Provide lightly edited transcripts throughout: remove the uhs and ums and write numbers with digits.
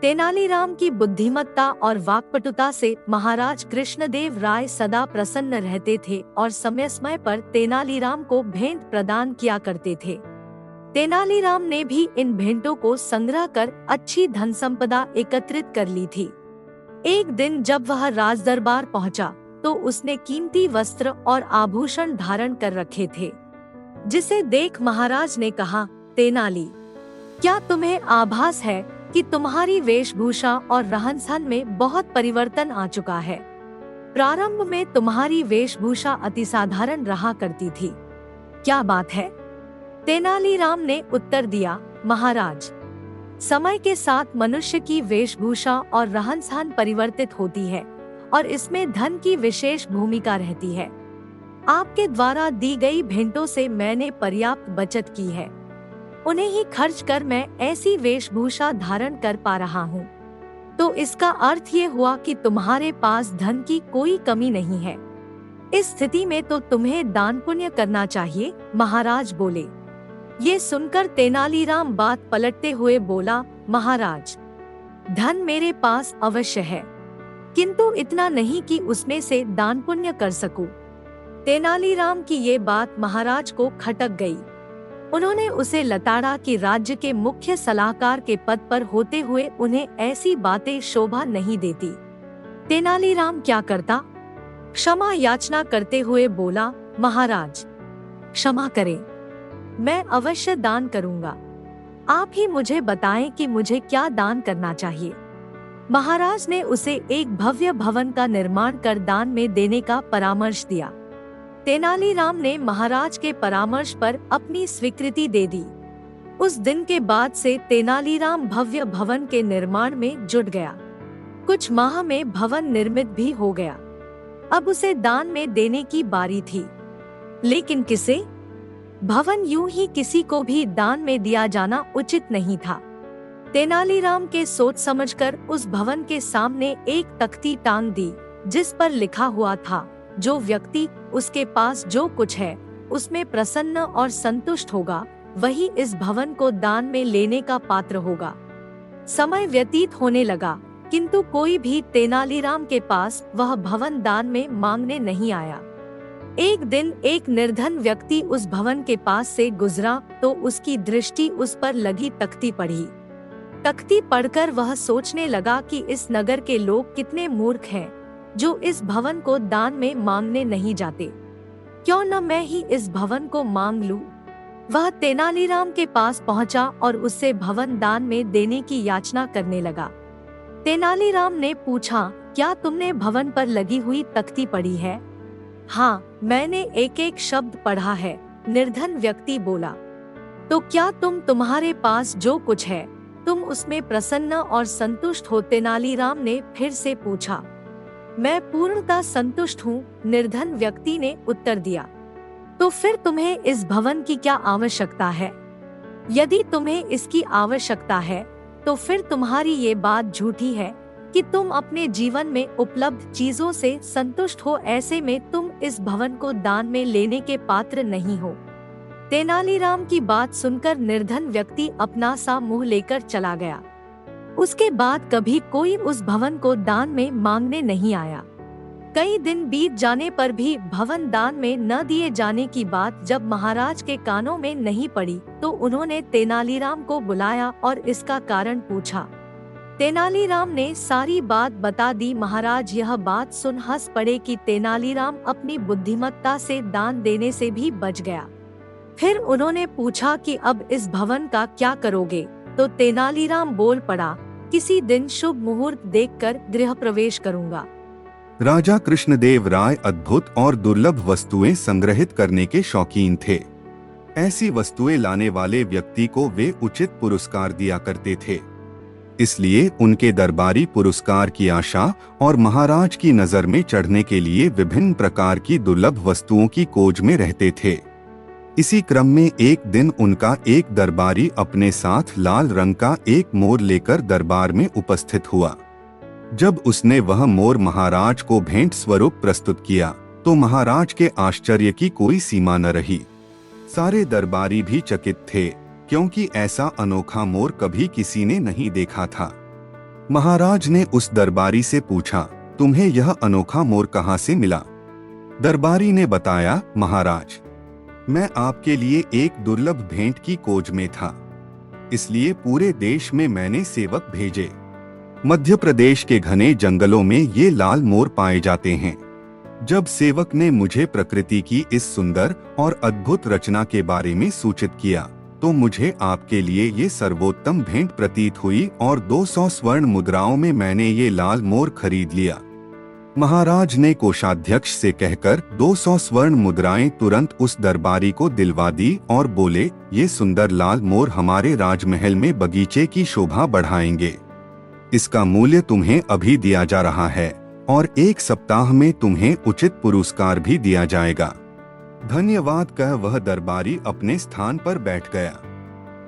तेनालीराम की बुद्धिमत्ता और वाक्पटुता से महाराज कृष्णदेव राय सदा प्रसन्न रहते थे और समय समय पर तेनालीराम को भेंट प्रदान किया करते थे। तेनालीराम ने भी इन भेंटों को संग्रह कर अच्छी धन संपदा एकत्रित कर ली थी। एक दिन जब वह राजदरबार पहुंचा, तो उसने कीमती वस्त्र और आभूषण धारण कर रखे थे, जिसे देख महाराज ने कहा, तेनाली, क्या तुम्हें आभास है कि तुम्हारी वेशभूषा और रहन-सहन में बहुत परिवर्तन आ चुका है? प्रारंभ में तुम्हारी वेशभूषा अति साधारण रहा करती थी। क्या बात है? तेनालीराम ने उत्तर दिया, महाराज, समय के साथ मनुष्य की वेशभूषा और रहन-सहन परिवर्तित होती है और इसमें धन की विशेष भूमिका रहती है। आपके द्वारा दी गई भेंटों से मैंने पर्याप्त बचत की है। उन्हें ही खर्च कर मैं ऐसी वेशभूषा धारण कर पा रहा हूँ। तो इसका अर्थ ये हुआ कि तुम्हारे पास धन की कोई कमी नहीं है। इस स्थिति में तो तुम्हें दान पुण्य करना चाहिए, महाराज बोले। ये सुनकर तेनालीराम बात पलटते हुए बोला, महाराज, धन मेरे पास अवश्य है, किंतु इतना नहीं कि उसमें से दान पुण्य कर सकूं। तेनालीराम की ये बात महाराज को खटक गई। उन्होंने उसे लताड़ा कि राज्य के मुख्य सलाहकार के पद पर होते हुए उन्हें ऐसी बातें शोभा नहीं देती। तेनालीराम क्या करता? क्षमा याचना करते हुए बोला, महाराज, क्षमा करें, मैं अवश्य दान करूंगा। आप ही मुझे बताएं कि मुझे क्या दान करना चाहिए। महाराज ने उसे एक भव्य भवन का निर्माण कर दान में देने का परामर्श दिया। तेनालीराम ने महाराज के परामर्श पर अपनी स्वीकृति दे दी। उस दिन के बाद से तेनालीराम भव्य भवन के निर्माण में जुट गया। कुछ माह में भवन निर्मित भी हो गया। अब उसे दान में देने की बारी थी। लेकिन किसे? भवन यूं ही किसी को भी दान में दिया जाना उचित नहीं था। तेनालीराम के सोच समझकर उस भवन के सामने एक तख्ती टांग दी, जिस पर लिखा हुआ था, जो व्यक्ति उसके पास जो कुछ है उसमें प्रसन्न और संतुष्ट होगा, वही इस भवन को दान में लेने का पात्र होगा। समय व्यतीत होने लगा, किंतु कोई भी तेनालीराम के पास वह भवन दान में मांगने नहीं आया। एक दिन एक निर्धन व्यक्ति उस भवन के पास से गुजरा तो उसकी दृष्टि उस पर लगी तख्ती पढ़ी। तख्ती पढ़कर वह सोचने लगा कि इस नगर के लोग कितने मूर्ख हैं, जो इस भवन को दान में मांगने नहीं जाते। क्यों न मैं ही इस भवन को मांग लूं? वह तेनालीराम के पास पहुंचा और उससे भवन दान में देने की याचना करने लगा। तेनालीराम ने पूछा, क्या तुमने भवन पर लगी हुई तख्ती पढ़ी है? हाँ, मैंने एक एक शब्द पढ़ा है, निर्धन व्यक्ति बोला। तो क्या तुम्हारे पास जो कुछ है तुम उसमें प्रसन्न और संतुष्ट हो? तेनालीराम ने फिर से पूछा। मैं पूर्णतः संतुष्ट हूँ, निर्धन व्यक्ति ने उत्तर दिया। तो फिर तुम्हें इस भवन की क्या आवश्यकता है? यदि तुम्हें इसकी आवश्यकता है तो फिर तुम्हारी ये बात झूठी है कि तुम अपने जीवन में उपलब्ध चीजों से संतुष्ट हो। ऐसे में तुम इस भवन को दान में लेने के पात्र नहीं हो। तेनालीराम की बात सुनकर निर्धन व्यक्ति अपना सा मुंह लेकर चला गया। उसके बाद कभी कोई उस भवन को दान में मांगने नहीं आया। कई दिन बीत जाने पर भी भवन दान में न दिए जाने की बात जब महाराज के कानों में नहीं पड़ी, तो उन्होंने तेनालीराम को बुलाया और इसका कारण पूछा। तेनालीराम ने सारी बात बता दी। महाराज यह बात सुन हंस पड़े कि तेनालीराम अपनी बुद्धिमत्ता से दान देने से भी बच गया। फिर उन्होंने पूछा कि अब इस भवन का क्या करोगे? तो तेनालीराम बोल पड़ा, किसी दिन शुभ मुहूर्त देखकर गृह प्रवेश करूंगा। राजा कृष्णदेव राय अद्भुत और दुर्लभ वस्तुएं संग्रहित करने के शौकीन थे। ऐसी वस्तुएं लाने वाले व्यक्ति को वे उचित पुरस्कार दिया करते थे। इसलिए उनके दरबारी पुरस्कार की आशा और महाराज की नजर में चढ़ने के लिए विभिन्न प्रकार की दुर्लभ वस्तुओं की खोज में रहते थे। इसी क्रम में एक दिन उनका एक दरबारी अपने साथ लाल रंग का एक मोर लेकर दरबार में उपस्थित हुआ। जब उसने वह मोर महाराज को भेंट स्वरूप प्रस्तुत किया तो महाराज के आश्चर्य की कोई सीमा न रही। सारे दरबारी भी चकित थे, क्योंकि ऐसा अनोखा मोर कभी किसी ने नहीं देखा था। महाराज ने उस दरबारी से पूछा, तुम्हें यह अनोखा मोर कहाँ से मिला? दरबारी ने बताया, महाराज, मैं आपके लिए एक दुर्लभ भेंट की खोज में था, इसलिए पूरे देश में मैंने सेवक भेजे। मध्य प्रदेश के घने जंगलों में ये लाल मोर पाए जाते हैं। जब सेवक ने मुझे प्रकृति की इस सुंदर और अद्भुत रचना के बारे में सूचित किया, तो मुझे आपके लिए ये सर्वोत्तम भेंट प्रतीत हुई और 200 स्वर्ण मुद्राओं में मैंने ये लाल मोर खरीद लिया। महाराज ने कोषाध्यक्ष से कहकर 200 स्वर्ण मुद्राएं तुरंत उस दरबारी को दिलवा दी और बोले, ये सुंदर लाल मोर हमारे राजमहल में बगीचे की शोभा बढ़ाएंगे। इसका मूल्य तुम्हें अभी दिया जा रहा है और 1 सप्ताह में तुम्हें उचित पुरस्कार भी दिया जाएगा। धन्यवाद कह वह दरबारी अपने स्थान पर बैठ गया।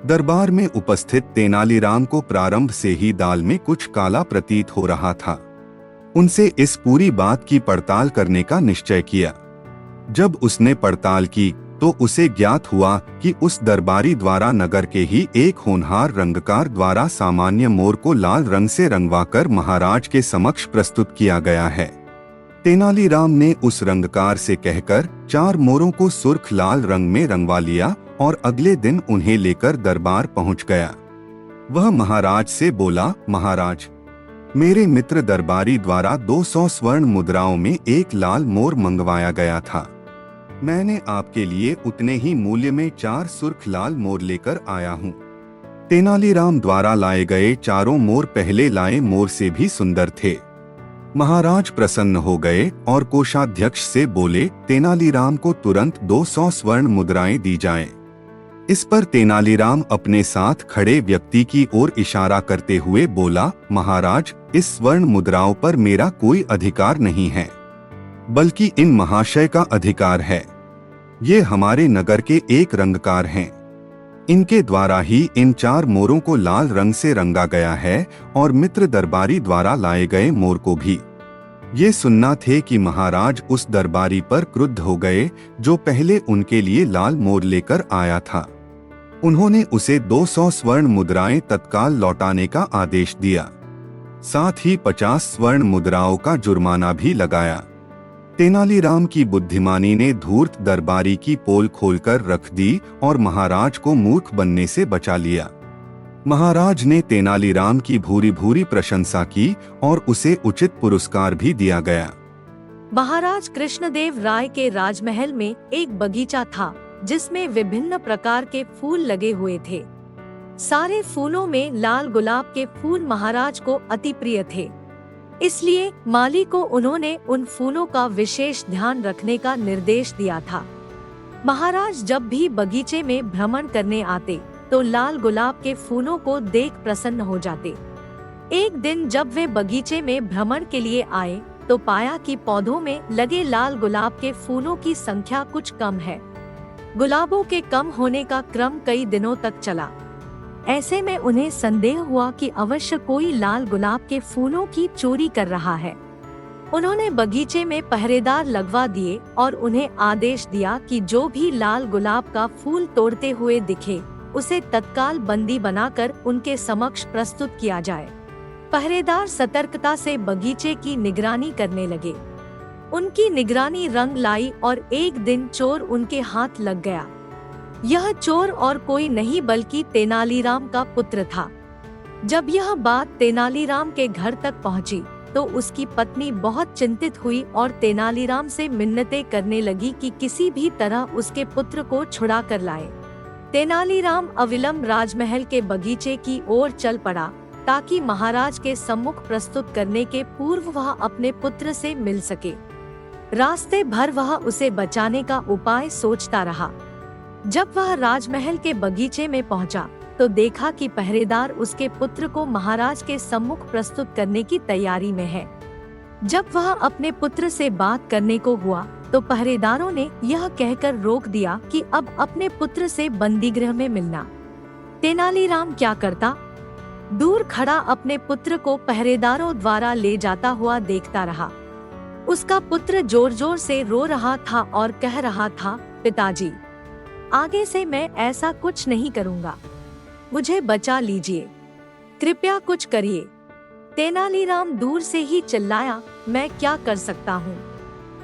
दरबार में उपस्थित तेनालीराम को प्रारंभ से ही दाल में कुछ काला प्रतीत हो रहा था। उनसे इस पूरी बात की पड़ताल करने का निश्चय किया। जब उसने पड़ताल की तो उसे ज्ञात हुआ कि उस दरबारी द्वारा नगर के ही एक होनहार रंगकार द्वारा सामान्य मोर को लाल रंग से रंगवाकर महाराज के समक्ष प्रस्तुत किया गया है। तेनालीराम ने उस रंगकार से कहकर 4 मोरों को सुर्ख लाल रंग में रंगवा लिया और अगले दिन उन्हें लेकर दरबार पहुंच गया। वह महाराज से बोला, महाराज, मेरे मित्र दरबारी द्वारा 200 स्वर्ण मुद्राओं में एक लाल मोर मंगवाया गया था। मैंने आपके लिए उतने ही मूल्य में 4 सुर्ख लाल मोर लेकर आया हूँ। तेनालीराम द्वारा लाए गए 4 मोर पहले लाए मोर से भी सुंदर थे। महाराज प्रसन्न हो गए और कोषाध्यक्ष से बोले, तेनालीराम को तुरंत 200 स्वर्ण मुद्राएं दी जाएं। इस पर तेनालीराम अपने साथ खड़े व्यक्ति की ओर इशारा करते हुए बोला, महाराज, इस स्वर्ण मुद्राओं पर मेरा कोई अधिकार नहीं है, बल्कि इन महाशय का अधिकार है। ये हमारे नगर के एक रंगकार हैं। इनके द्वारा ही इन 4 मोरों को लाल रंग से रंगा गया है और मित्र दरबारी द्वारा लाए गए मोर को भी। ये सुनना थे कि महाराज उस दरबारी पर क्रुद्ध हो गए जो पहले उनके लिए लाल मोर लेकर आया था। उन्होंने उसे 200 स्वर्ण मुद्राएं तत्काल लौटाने का आदेश दिया। साथ ही 50 स्वर्ण मुद्राओं का जुर्माना भी लगाया। तेनालीराम की बुद्धिमानी ने धूर्त दरबारी की पोल खोलकर रख दी और महाराज को मूर्ख बनने से बचा लिया। महाराज ने तेनालीराम की भूरी भूरी प्रशंसा की और उसे उचित पुरस्कार भी दिया गया। महाराज कृष्णदेव राय के राजमहल में एक बगीचा था जिसमें विभिन्न प्रकार के फूल लगे हुए थे। सारे फूलों में लाल गुलाब के फूल महाराज को अति प्रिय थे, इसलिए माली को उन्होंने उन फूलों का विशेष ध्यान रखने का निर्देश दिया था। महाराज जब भी बगीचे में भ्रमण करने आते तो लाल गुलाब के फूलों को देख प्रसन्न हो जाते। एक दिन जब वे बगीचे में भ्रमण के लिए आए तो पाया कि पौधों में लगे लाल गुलाब के फूलों की संख्या कुछ कम है। गुलाबों के कम होने का क्रम कई दिनों तक चला। ऐसे में उन्हें संदेह हुआ कि अवश्य कोई लाल गुलाब के फूलों की चोरी कर रहा है। उन्होंने बगीचे में पहरेदार लगवा दिए और उन्हें आदेश दिया कि जो भी लाल गुलाब का फूल तोड़ते हुए दिखे उसे तत्काल बंदी बनाकर उनके समक्ष प्रस्तुत किया जाए। पहरेदार सतर्कता से बगीचे की निगरानी करने लगे। उनकी निगरानी रंग लाई और एक दिन चोर उनके हाथ लग गया। यह चोर और कोई नहीं बल्कि तेनालीराम का पुत्र था। जब यह बात तेनालीराम के घर तक पहुंची तो उसकी पत्नी बहुत चिंतित हुई और तेनालीराम से मिन्नतें करने लगी कि किसी भी तरह उसके पुत्र को छुड़ा कर लाए। तेनालीराम अविलंब राजमहल के बगीचे की ओर चल पड़ा ताकि महाराज के सम्मुख प्रस्तुत करने के पूर्व वह अपने पुत्र से मिल सके। रास्ते भर वह उसे बचाने का उपाय सोचता रहा। जब वह राजमहल के बगीचे में पहुंचा तो देखा कि पहरेदार उसके पुत्र को महाराज के सम्मुख प्रस्तुत करने की तैयारी में है। जब वह अपने पुत्र से बात करने को हुआ तो पहरेदारों ने यह कहकर रोक दिया कि अब अपने पुत्र से बंदीगृह में मिलना। तेनालीराम क्या करता? दूर खड़ा अपने पुत्र को पहरेदारों द्वारा ले जाता हुआ देखता रहा। उसका पुत्र जोर जोर से रो रहा था और कह रहा था, पिताजी, आगे से मैं ऐसा कुछ नहीं करूँगा, मुझे बचा लीजिए, कृपया कुछ करिए। तेनालीराम दूर से ही चिल्लाया, मैं क्या कर सकता हूँ?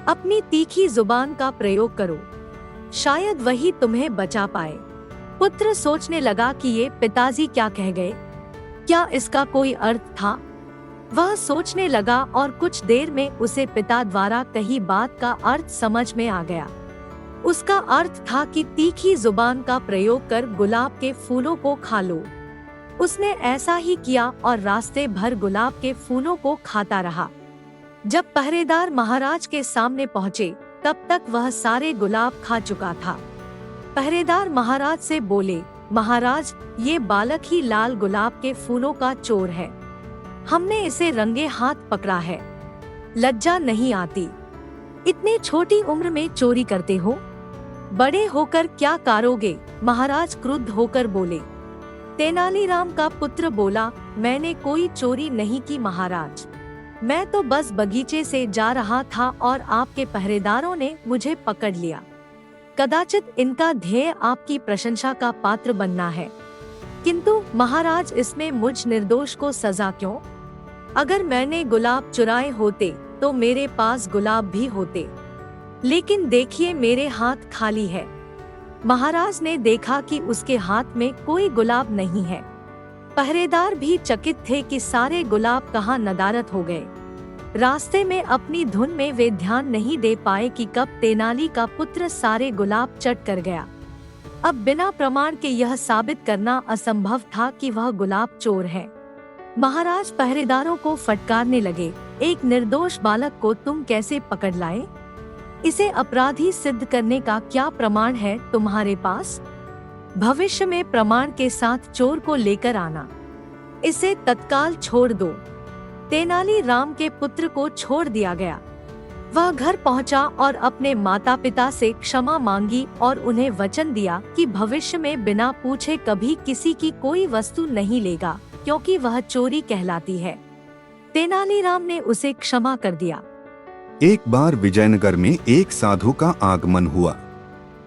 अपनी तीखी जुबान का प्रयोग करो, शायद वही तुम्हें बचा पाए। पुत्र सोचने लगा कि ये पिताजी क्या कह गए, क्या इसका कोई अर्थ था? वह सोचने लगा और कुछ देर में उसे पिता द्वारा कही बात का अर्थ समझ में आ गया। उसका अर्थ था कि तीखी जुबान का प्रयोग कर गुलाब के फूलों को खा लो। उसने ऐसा ही किया और रास्ते भर गुलाब के फूलों को खाता रहा। जब पहरेदार महाराज के सामने पहुँचे, तब तक वह सारे गुलाब खा चुका था। पहरेदार महाराज से बोले, महाराज, ये बालक ही लाल गुलाब के फूलों का चोर है। हमने इसे रंगे हाथ पकड़ा है। लज्जा नहीं आती? इतनी छोटी उम्र में चोरी करते हो? बड़े होकर क्या करोगे? महाराज क्रुद्ध होकर बोले। तेनालीराम का पुत्र बोला, मैंने कोई चोरी नहीं की महाराज। मैं तो बस बगीचे से जा रहा था और आपके पहरेदारों ने मुझे पकड़ लिया। कदाचित इनका ध्येय आपकी प्रशंसा का पात्र बनना है, किंतु महाराज इसमें मुझ निर्दोष को सजा क्यों? अगर मैंने गुलाब चुराए होते तो मेरे पास गुलाब भी होते, लेकिन देखिए मेरे हाथ खाली है। महाराज ने देखा कि उसके हाथ में कोई गुलाब नहीं है। पहरेदार भी चकित थे कि सारे गुलाब कहाँ नदारद हो गए। रास्ते में अपनी धुन में वे ध्यान नहीं दे पाए कि कब तेनाली का पुत्र सारे गुलाब चट कर गया। अब बिना प्रमाण के यह साबित करना असंभव था कि वह गुलाब चोर है। महाराज पहरेदारों को फटकारने लगे, एक निर्दोष बालक को तुम कैसे पकड़ लाए? इसे अपराधी सिद्ध करने का क्या प्रमाण है तुम्हारे पास? भविष्य में प्रमाण के साथ चोर को लेकर आना। इसे तत्काल छोड़ दो। तेनालीराम के पुत्र को छोड़ दिया गया। वह घर पहुंचा और अपने माता पिता से क्षमा मांगी और उन्हें वचन दिया कि भविष्य में बिना पूछे कभी किसी की कोई वस्तु नहीं लेगा, क्योंकि वह चोरी कहलाती है। तेनालीराम ने उसे क्षमा कर दिया। एक बार विजयनगर में एक साधु का आगमन हुआ।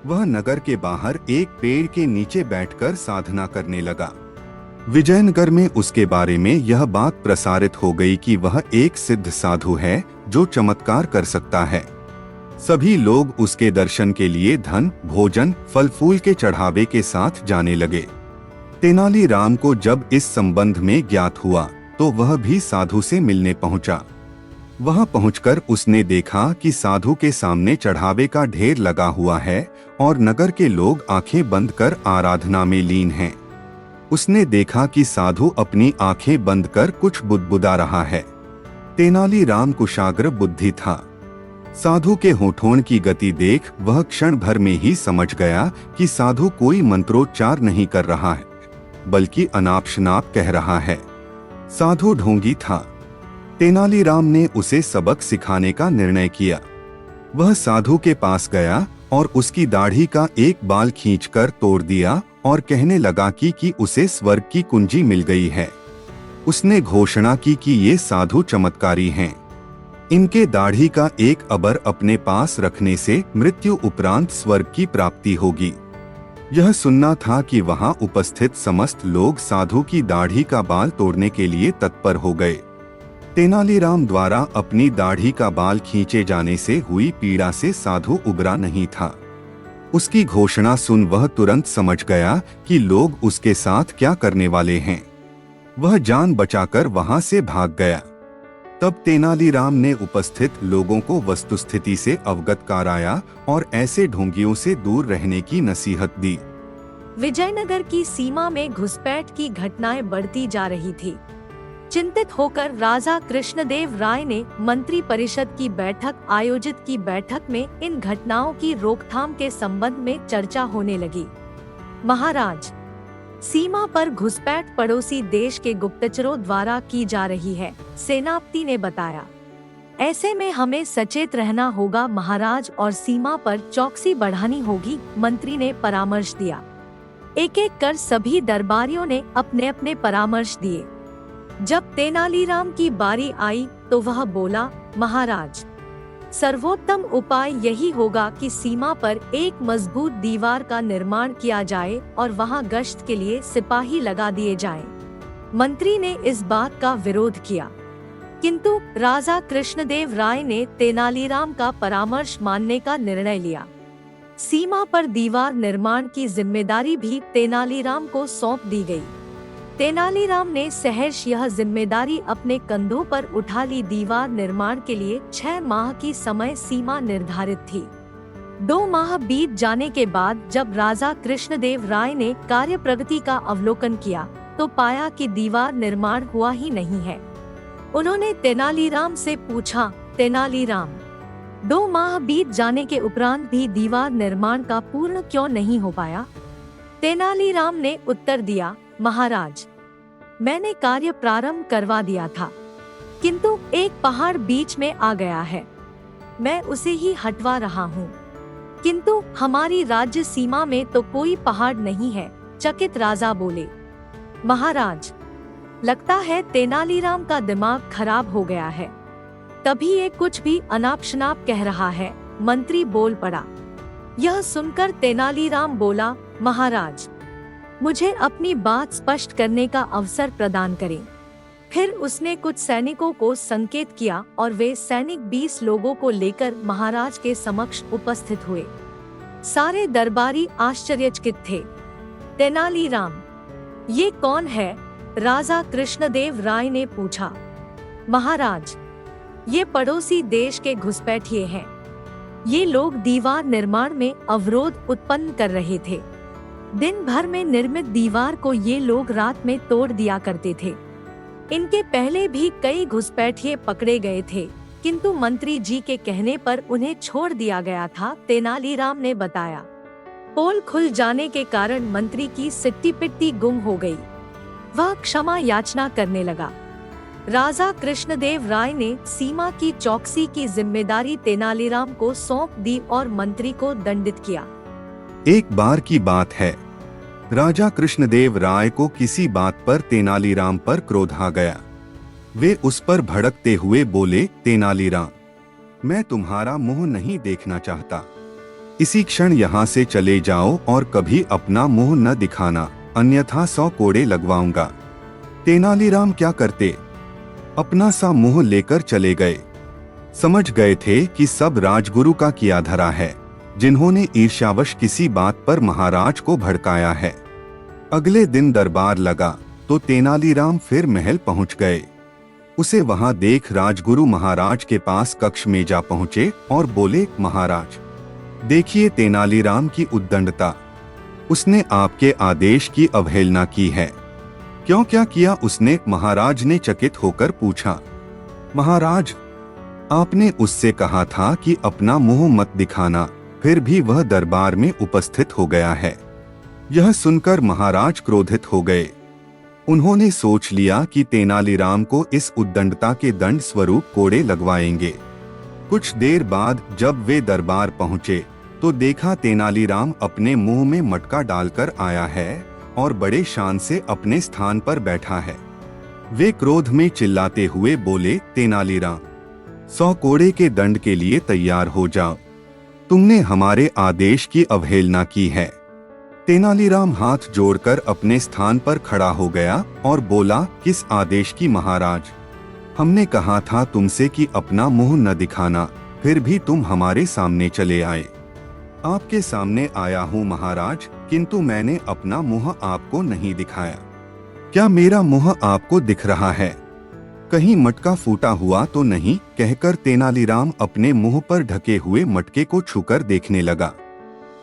वह नगर के बाहर एक पेड़ के नीचे बैठकर साधना करने लगा। विजयनगर में उसके बारे में यह बात प्रसारित हो गई कि वह एक सिद्ध साधु है जो चमत्कार कर सकता है। सभी लोग उसके दर्शन के लिए धन, भोजन, फल फूल के चढ़ावे के साथ जाने लगे। तेनालीराम को जब इस संबंध में ज्ञात हुआ तो वह भी साधु से मिलने पहुंचा। वहां पहुंचकर उसने देखा कि साधु के सामने चढ़ावे का ढेर लगा हुआ है और नगर के लोग आंखें बंद कर आराधना में लीन हैं। उसने देखा कि साधु अपनी आंखें बंद कर कुछ बुदबुदा रहा है। तेनालीराम कुशाग्र बुद्धि था। साधु के होठों की गति देख वह क्षण भर में ही समझ गया कि साधु कोई मंत्रोच्चार नहीं कर रहा है, बल्कि अनाप शनाप कह रहा है। साधु ढोंगी था। तेनालीराम ने उसे सबक सिखाने का निर्णय किया। वह साधु के पास गया और उसकी दाढ़ी का एक बाल खींचकर तोड़ दिया और कहने लगा कि उसे स्वर्ग की कुंजी मिल गई है। उसने घोषणा की कि ये साधु चमत्कारी हैं। इनके दाढ़ी का एक अबर अपने पास रखने से मृत्यु उपरांत स्वर्ग की प्राप्ति होगी। यह सुनना था कि वहां उपस्थित समस्त लोग साधु की दाढ़ी का बाल तोड़ने के लिए तत्पर हो गए। तेनालीराम द्वारा अपनी दाढ़ी का बाल खींचे जाने से हुई पीड़ा से साधु उबरा नहीं था। उसकी घोषणा सुन वह तुरंत समझ गया कि लोग उसके साथ क्या करने वाले हैं। वह जान बचाकर वहां से भाग गया। तब तेनालीराम ने उपस्थित लोगों को वस्तुस्थिति से अवगत कराया और ऐसे ढोंगियों से दूर रहने की नसीहत दी। विजयनगर की सीमा में घुसपैठ की घटनाएं बढ़ती जा रही थी। चिंतित होकर राजा कृष्णदेव राय ने मंत्री परिषद की बैठक आयोजित की। बैठक में इन घटनाओं की रोकथाम के संबंध में चर्चा होने लगी। महाराज, सीमा पर घुसपैठ पड़ोसी देश के गुप्तचरों द्वारा की जा रही है, सेनापति ने बताया। ऐसे में हमें सचेत रहना होगा महाराज, और सीमा पर चौकसी बढ़ानी होगी, मंत्री ने परामर्श दिया। एक एक कर सभी दरबारियों ने अपने अपने परामर्श दिए। जब तेनालीराम की बारी आई तो वह बोला, महाराज, सर्वोत्तम उपाय यही होगा कि सीमा पर एक मजबूत दीवार का निर्माण किया जाए और वहां गश्त के लिए सिपाही लगा दिए जाएं। मंत्री ने इस बात का विरोध किया, किंतु राजा कृष्णदेव राय ने तेनालीराम का परामर्श मानने का निर्णय लिया। सीमा पर दीवार निर्माण की जिम्मेदारी भी तेनालीराम को सौंप दी गई। तेनालीराम ने सहर्ष यह जिम्मेदारी अपने कंधों पर उठा ली। दीवार निर्माण के लिए 6 माह की समय सीमा निर्धारित थी। 2 माह बीत जाने के बाद जब राजा कृष्णदेव राय ने कार्य प्रगति का अवलोकन किया तो पाया कि दीवार निर्माण हुआ ही नहीं है। उन्होंने तेनालीराम से पूछा, तेनालीराम, 2 माह बीत जाने के उपरांत भी दीवार निर्माण का पूर्ण क्यों नहीं हो पाया? तेनालीराम ने उत्तर दिया, महाराज, मैंने कार्य प्रारंभ करवा दिया था, किंतु एक पहाड़ बीच में आ गया है। मैं उसे ही हटवा रहा हूँ, किंतु हमारी राज्य सीमा में तो कोई पहाड़ नहीं है। चकित राजा बोले, महाराज, लगता है तेनालीराम का दिमाग खराब हो गया है, तभी ये कुछ भी अनाप शनाप कह रहा है। मंत्री बोल पड़ा। यह सुनकर तेनालीराम बोला, महाराज, मुझे अपनी बात स्पष्ट करने का अवसर प्रदान करें। फिर उसने कुछ सैनिकों को संकेत किया और वे सैनिक 20 लोगों को लेकर महाराज के समक्ष उपस्थित हुए। सारे दरबारी आश्चर्यचकित थे। तेनालीराम, ये कौन है? राजा कृष्णदेव राय ने पूछा। महाराज, ये पड़ोसी देश के घुसपैठिए हैं। ये लोग दीवार निर्माण में अवरोध उत्पन्न कर रहे थे। दिन भर में निर्मित दीवार को ये लोग रात में तोड़ दिया करते थे। इनके पहले भी कई घुसपैठिए पकड़े गए थे, किंतु मंत्री जी के कहने पर उन्हें छोड़ दिया गया था। तेनालीराम ने बताया। पोल खुल जाने के कारण मंत्री की सिट्टी पिट्टी गुम हो गई। वह क्षमा याचना करने लगा। राजा कृष्णदेव राय ने सीमा की चौकसी की जिम्मेदारी तेनालीराम को सौंप दी और मंत्री को दंडित किया। एक बार की बात है, राजा कृष्णदेव राय को किसी बात पर तेनालीराम पर क्रोध आ गया। वे उस पर भड़कते हुए बोले, तेनालीराम, मैं तुम्हारा मुंह नहीं देखना चाहता। इसी क्षण यहाँ से चले जाओ और कभी अपना मुंह न दिखाना, अन्यथा 100 कोड़े लगवाऊंगा। तेनालीराम क्या करते, अपना सा मुंह लेकर चले गए। समझ गए थे कि सब राजगुरु का किया धरा है, जिन्होंने ईर्ष्यावश किसी बात पर महाराज को भड़काया है। अगले दिन दरबार लगा तो तेनालीराम फिर महल पहुंच गए। उसे वहां देख राजगुरु महाराज के पास कक्ष में जा पहुंचे और बोले, महाराज, देखिए तेनालीराम की उद्दंडता। उसने आपके आदेश की अवहेलना की है। क्यों, क्या किया उसने? महाराज ने चकित होकर पूछा। महाराज, आपने उससे कहा था कि अपना मुंह मत दिखाना, फिर भी वह दरबार में उपस्थित हो गया है। यह सुनकर महाराज क्रोधित हो गए। उन्होंने सोच लिया कि तेनालीराम को इस उद्दंडता के दंड स्वरूप कोड़े लगवाएंगे। कुछ देर बाद जब वे दरबार पहुंचे तो देखा तेनालीराम अपने मुंह में मटका डालकर आया है और बड़े शान से अपने स्थान पर बैठा है। वे क्रोध में चिल्लाते हुए बोले, तेनालीराम, 100 कोड़े के दंड के लिए तैयार हो जाओ। तुमने हमारे आदेश की अवहेलना की है। तेनालीराम हाथ जोड़कर अपने स्थान पर खड़ा हो गया और बोला, किस आदेश की महाराज? हमने कहा था तुमसे कि अपना मुंह न दिखाना, फिर भी तुम हमारे सामने चले आए। आपके सामने आया हूँ महाराज, किंतु मैंने अपना मुंह आपको नहीं दिखाया। क्या मेरा मुंह आपको दिख रहा है? कहीं मटका फूटा हुआ तो नहीं? कहकर तेनालीराम अपने मुंह पर ढके हुए मटके को छूकर देखने लगा।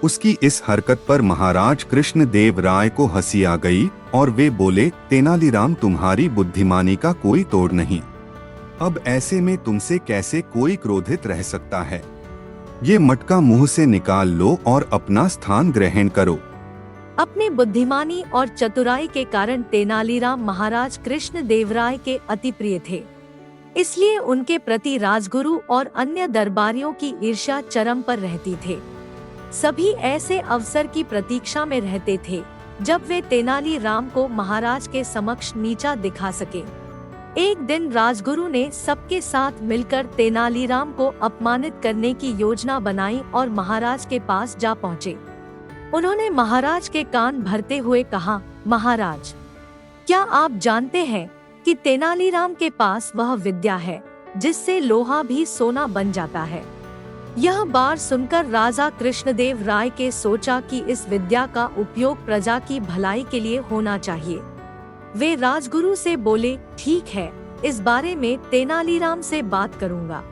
उसकी इस हरकत पर महाराज कृष्णदेव राय को हंसी आ गई और वे बोले, तेनालीराम, तुम्हारी बुद्धिमानी का कोई तोड़ नहीं। अब ऐसे में तुमसे कैसे कोई क्रोधित रह सकता है? ये मटका मुंह से निकाल लो और अपना स्थान ग्रहण करो। अपनी बुद्धिमानी और चतुराई के कारण तेनालीराम महाराज कृष्णदेव राय के अति प्रिय थे। इसलिए उनके प्रति राजगुरु और अन्य दरबारियों की ईर्ष्या चरम पर रहती थे। सभी ऐसे अवसर की प्रतीक्षा में रहते थे जब वे तेनालीराम को महाराज के समक्ष नीचा दिखा सके। एक दिन राजगुरु ने सबके साथ मिलकर तेनालीराम को अपमानित करने की योजना बनाई और महाराज के पास जा पहुँचे। उन्होंने महाराज के कान भरते हुए कहा, महाराज, क्या आप जानते हैं कि तेनालीराम के पास वह विद्या है जिससे लोहा भी सोना बन जाता है? यह बात सुनकर राजा कृष्णदेव राय के सोचा कि इस विद्या का उपयोग प्रजा की भलाई के लिए होना चाहिए। वे राजगुरु से बोले, ठीक है, इस बारे में तेनालीराम से बात करूंगा।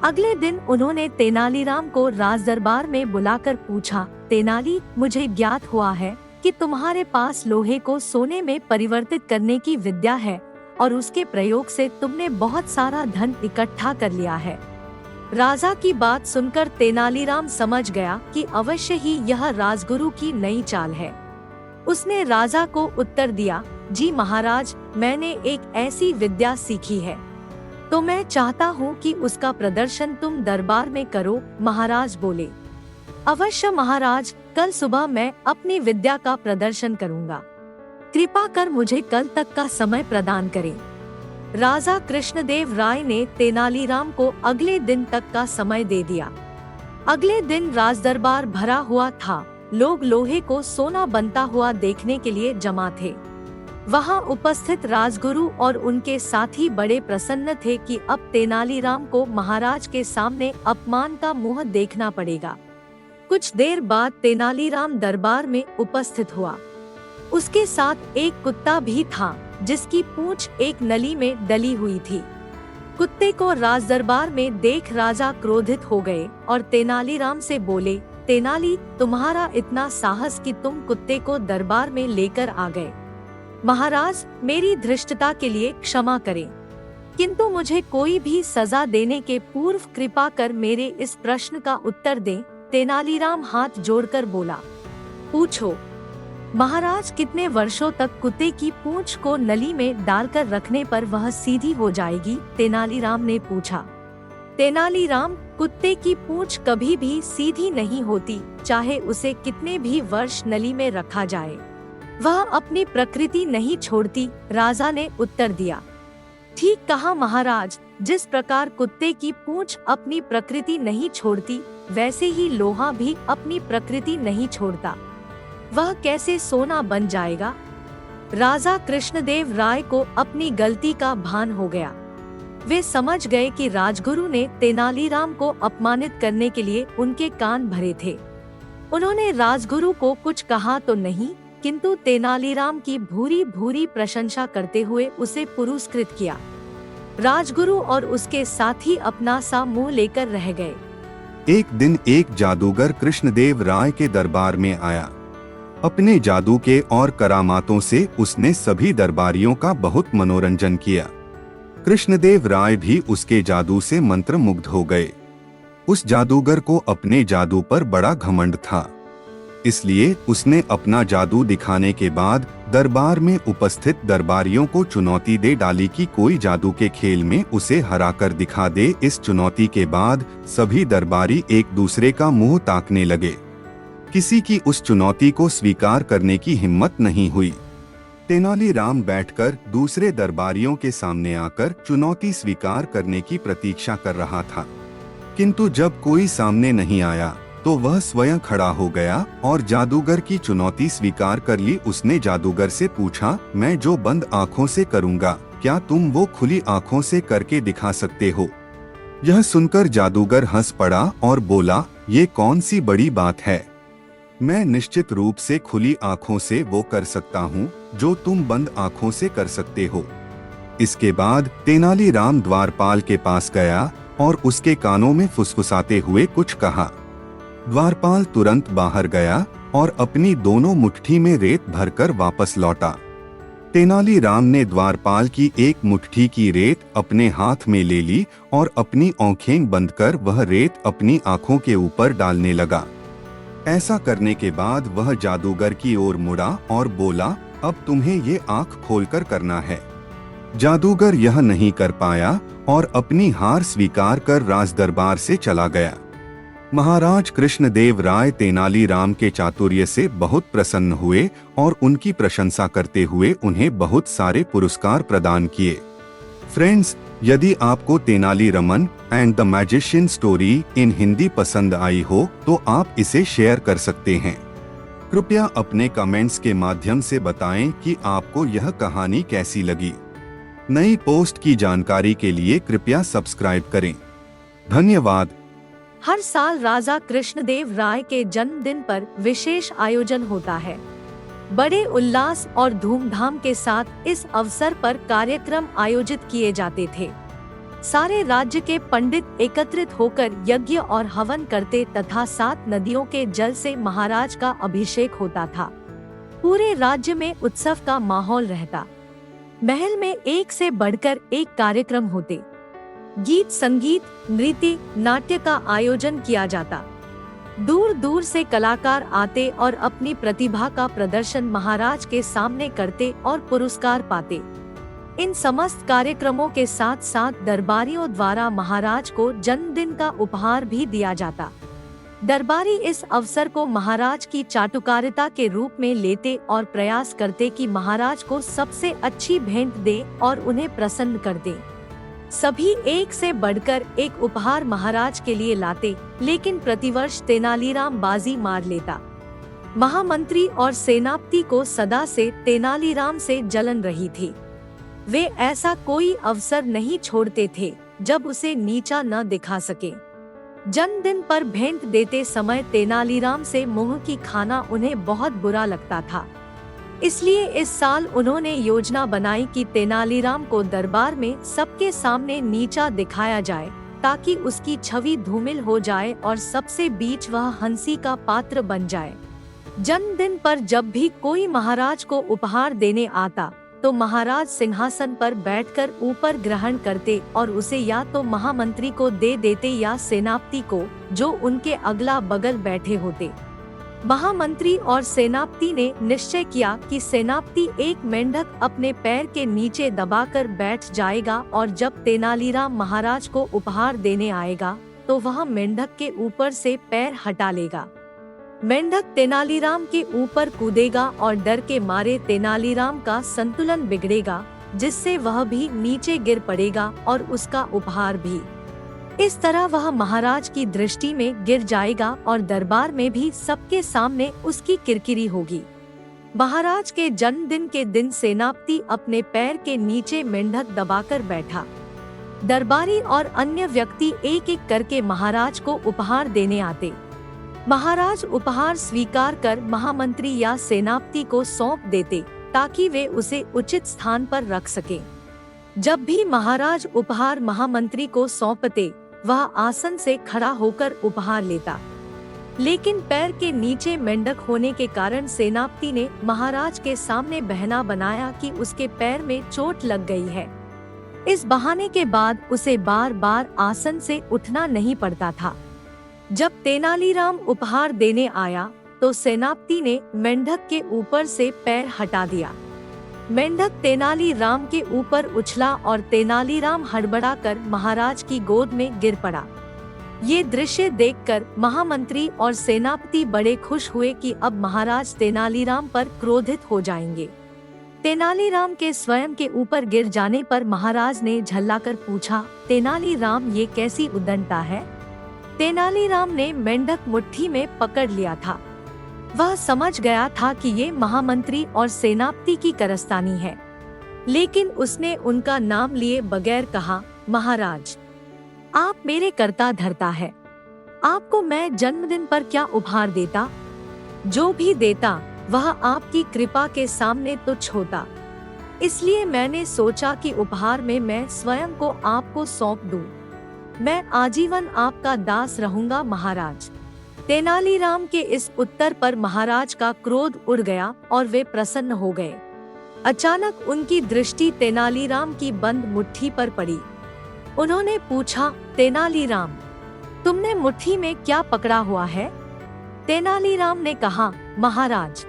अगले दिन उन्होंने तेनालीराम को राजदरबार में बुलाकर पूछा, तेनाली, मुझे ज्ञात हुआ है कि तुम्हारे पास लोहे को सोने में परिवर्तित करने की विद्या है और उसके प्रयोग से तुमने बहुत सारा धन इकट्ठा कर लिया है। राजा की बात सुनकर तेनालीराम समझ गया कि अवश्य ही यह राजगुरु की नई चाल है। उसने राजा को उत्तर दिया, जी महाराज, मैंने एक ऐसी विद्या सीखी है, तो मैं चाहता हूँ कि उसका प्रदर्शन तुम दरबार में करो। महाराज बोले, अवश्य महाराज, कल सुबह मैं अपनी विद्या का प्रदर्शन करूँगा। कृपा कर मुझे कल तक का समय प्रदान करें। राजा कृष्णदेव राय ने तेनालीराम को अगले दिन तक का समय दे दिया। अगले दिन राजदरबार भरा हुआ था। लोग लोहे को सोना बनता हुआ देखने के लिए जमा थे। वहां उपस्थित राजगुरु और उनके साथी बड़े प्रसन्न थे कि अब तेनालीराम को महाराज के सामने अपमान का मुंह देखना पड़ेगा। कुछ देर बाद तेनालीराम दरबार में उपस्थित हुआ। उसके साथ एक कुत्ता भी था जिसकी पूंछ एक नली में डली हुई थी। कुत्ते को राजदरबार में देख राजा क्रोधित हो गए और तेनालीराम से बोले, तेनाली, तुम्हारा इतना साहस कि तुम कुत्ते को दरबार में लेकर आ गए। महाराज, मेरी धृष्टता के लिए क्षमा करें, किंतु मुझे कोई भी सजा देने के पूर्व कृपा कर मेरे इस प्रश्न का उत्तर दें। तेनालीराम हाथ जोड़कर बोला, पूछो। महाराज, कितने वर्षों तक कुत्ते की पूंछ को नली में डालकर रखने पर वह सीधी हो जाएगी? तेनालीराम ने पूछा। तेनालीराम, कुत्ते की पूंछ कभी भी सीधी नहीं होती, चाहे उसे कितने भी वर्ष नली में रखा जाए, वह अपनी प्रकृति नहीं छोड़ती। राजा ने उत्तर दिया। ठीक कहा महाराज, जिस प्रकार कुत्ते की पूंछ अपनी प्रकृति नहीं छोड़ती, वैसे ही लोहा भी अपनी प्रकृति नहीं छोड़ता। वह कैसे सोना बन जाएगा? राजा कृष्णदेव राय को अपनी गलती का भान हो गया। वे समझ गए कि राजगुरु ने तेनालीराम को अपमानित करने के लिए उनके कान भरे थे। उन्होंने राजगुरु को कुछ कहा तो नहीं, किंतु तेनालीराम की भूरी भूरी प्रशंसा करते हुए उसे पुरस्कृत किया। राजगुरु और उसके साथी अपना सा मुंह लेकर रह गए। एक दिन एक जादूगर कृष्णदेव राय के दरबार में आया। अपने जादू के और करामातों से उसने सभी दरबारियों का बहुत मनोरंजन किया। कृष्णदेव राय भी उसके जादू से मंत्रमुग्ध हो गए। उस जादूगर को अपने जादू पर बड़ा घमंड था, इसलिए उसने अपना जादू दिखाने के बाद दरबार में उपस्थित दरबारियों को चुनौती दे डाली कि कोई जादू के खेल में उसे हराकर दिखा दे। इस चुनौती के बाद सभी दरबारी एक दूसरे का मुंह ताकने लगे। किसी की उस चुनौती को स्वीकार करने की हिम्मत नहीं हुई। तेनालीराम बैठकर दूसरे दरबारियों के सामने आकर चुनौती स्वीकार करने की प्रतीक्षा कर रहा था, किंतु जब कोई सामने नहीं आया तो वह स्वयं खड़ा हो गया और जादूगर की चुनौती स्वीकार कर ली। उसने जादूगर से पूछा, मैं जो बंद आँखों से करूँगा, क्या तुम वो खुली आँखों से करके दिखा सकते हो? यह सुनकर जादूगर हंस पड़ा और बोला, ये कौन सी बड़ी बात है, मैं निश्चित रूप से खुली आँखों से वो कर सकता हूँ जो तुम बंद आँखों से कर सकते हो। इसके बाद तेनालीराम द्वारपाल के पास गया और उसके कानों में फुसफुसाते हुए कुछ कहा। द्वारपाल तुरंत बाहर गया और अपनी दोनों मुट्ठी में रेत भरकर वापस लौटा। तेनालीराम ने द्वारपाल की एक मुट्ठी की रेत अपने हाथ में ले ली और अपनी आँखें बंद कर वह रेत अपनी आँखों के ऊपर डालने लगा। ऐसा करने के बाद वह जादूगर की ओर मुड़ा और बोला, अब तुम्हें ये आँख खोलकर करना है। जादूगर यह नहीं कर पाया और अपनी हार स्वीकार कर राजदरबार से चला गया। महाराज कृष्णदेव राय तेनालीराम के चातुर्य से बहुत प्रसन्न हुए और उनकी प्रशंसा करते हुए उन्हें बहुत सारे पुरस्कार प्रदान किए। फ्रेंड्स, यदि आपको Tenali Raman and the magician story in Hindi पसंद आई हो तो आप इसे शेयर कर सकते हैं। कृपया अपने कमेंट्स के माध्यम से बताएं कि आपको यह कहानी कैसी लगी। नई पोस्ट की जानकारी के लिए कृपया सब्सक्राइब करें। धन्यवाद। हर साल राजा कृष्णदेव राय के जन्मदिन पर विशेष आयोजन होता है। बड़े उल्लास और धूमधाम के साथ इस अवसर पर कार्यक्रम आयोजित किए जाते थे। सारे राज्य के पंडित एकत्रित होकर यज्ञ और हवन करते तथा 7 नदियों के जल से महाराज का अभिषेक होता था। पूरे राज्य में उत्सव का माहौल रहता। महल में एक से बढ़कर एक कार्यक्रम होते। गीत, संगीत, नृत्य, नाट्य का आयोजन किया जाता। दूर दूर से कलाकार आते और अपनी प्रतिभा का प्रदर्शन महाराज के सामने करते और पुरस्कार पाते। इन समस्त कार्यक्रमों के साथ साथ दरबारियों द्वारा महाराज को जन्मदिन का उपहार भी दिया जाता। दरबारी इस अवसर को महाराज की चाटुकारिता के रूप में लेते और प्रयास करते कि महाराज को सबसे अच्छी भेंट दे और उन्हें प्रसन्न कर दे। सभी एक से बढ़कर एक उपहार महाराज के लिए लाते, लेकिन प्रतिवर्ष तेनालीराम बाजी मार लेता। महामंत्री और सेनापति को सदा से तेनालीराम से जलन रही थी। वे ऐसा कोई अवसर नहीं छोड़ते थे जब उसे नीचा न दिखा सके। जन्मदिन पर भेंट देते समय तेनालीराम से मुंह की खाना उन्हें बहुत बुरा लगता था। इसलिए इस साल उन्होंने योजना बनाई कि तेनालीराम को दरबार में सबके सामने नीचा दिखाया जाए, ताकि उसकी छवि धूमिल हो जाए और सबसे बीच वह हंसी का पात्र बन जाए। जन्मदिन पर जब भी कोई महाराज को उपहार देने आता तो महाराज सिंहासन पर बैठकर ऊपर ग्रहण करते और उसे या तो महामंत्री को दे देते या सेनापति को, जो उनके अगला बगल बैठे होते। महामंत्री और सेनापति ने निश्चय किया कि सेनापति एक मेंढक अपने पैर के नीचे दबाकर बैठ जाएगा और जब तेनालीराम महाराज को उपहार देने आएगा तो वह मेंढक के ऊपर से पैर हटा लेगा। मेंढक तेनालीराम के ऊपर कूदेगा और डर के मारे तेनालीराम का संतुलन बिगड़ेगा, जिससे वह भी नीचे गिर पड़ेगा और उसका उपहार भी। इस तरह वह महाराज की दृष्टि में गिर जाएगा और दरबार में भी सबके सामने उसकी किरकिरी होगी। महाराज के जन्मदिन के दिन सेनापति अपने पैर के नीचे मेंढक दबाकर बैठा। दरबारी और अन्य व्यक्ति एक एक करके महाराज को उपहार देने आते। महाराज उपहार स्वीकार कर महामंत्री या सेनापति को सौंप देते, ताकि वे उसे उचित स्थान पर रख सकें। जब भी महाराज उपहार महामंत्री को सौंपते, वह आसन से खड़ा होकर उपहार लेता। लेकिन पैर के नीचे मेंढक होने के कारण सेनापति ने महाराज के सामने बहाना बनाया कि उसके पैर में चोट लग गई है। इस बहाने के बाद उसे बार बार आसन से उठना नहीं पड़ता था। जब तेनालीराम उपहार देने आया तो सेनापति ने मेंढक के ऊपर से पैर हटा दिया। मेंढक तेनालीराम के ऊपर उछला और तेनालीराम हड़बड़ाकर महाराज की गोद में गिर पड़ा। ये दृश्य देखकर महामंत्री और सेनापति बड़े खुश हुए कि अब महाराज तेनालीराम पर क्रोधित हो जाएंगे। तेनालीराम के स्वयं के ऊपर गिर जाने पर महाराज ने झल्लाकर पूछा, तेनालीराम ये कैसी उद्दंडता है? तेनालीराम ने मेंढक मुट्ठी में पकड़ लिया था। वह समझ गया था कि ये महामंत्री और सेनापति की कारस्तानी है, लेकिन उसने उनका नाम लिए बगैर कहा, महाराज, आप मेरे कर्ता धर्ता है। आपको मैं जन्मदिन पर क्या उपहार देता? जो भी देता वह आपकी कृपा के सामने तुच्छ होता। इसलिए मैंने सोचा कि उपहार में मैं स्वयं को आपको सौंप दूं। मैं आजीवन आपका दास रहूंगा महाराज। तेनालीराम के इस उत्तर पर महाराज का क्रोध उड़ गया और वे प्रसन्न हो गए। अचानक उनकी दृष्टि तेनालीराम की बंद मुट्ठी पर पड़ी। उन्होंने पूछा, तेनालीराम, तुमने मुट्ठी में क्या पकड़ा हुआ है? तेनालीराम ने कहा, महाराज,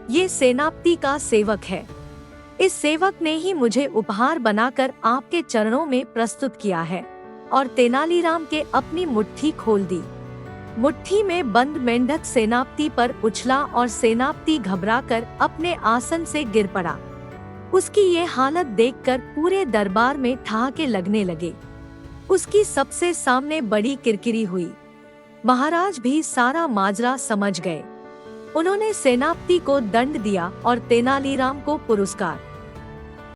ये सेनापति का सेवक है। इस सेवक ने ही मुझे उपहार बनाकर आपके चरणों में प्रस्तुत किया है। और तेनालीराम के अपनी मुट्ठी खोल दी। मुट्ठी में बंद मेंढक सेनापति पर उछला और सेनापति घबराकर अपने आसन से गिर पड़ा। उसकी ये हालत देखकर पूरे दरबार में ठहाके लगने लगे। उसकी सबसे सामने बड़ी किरकिरी हुई। महाराज भी सारा माजरा समझ गए। उन्होंने सेनापति को दंड दिया और तेनालीराम को पुरस्कार।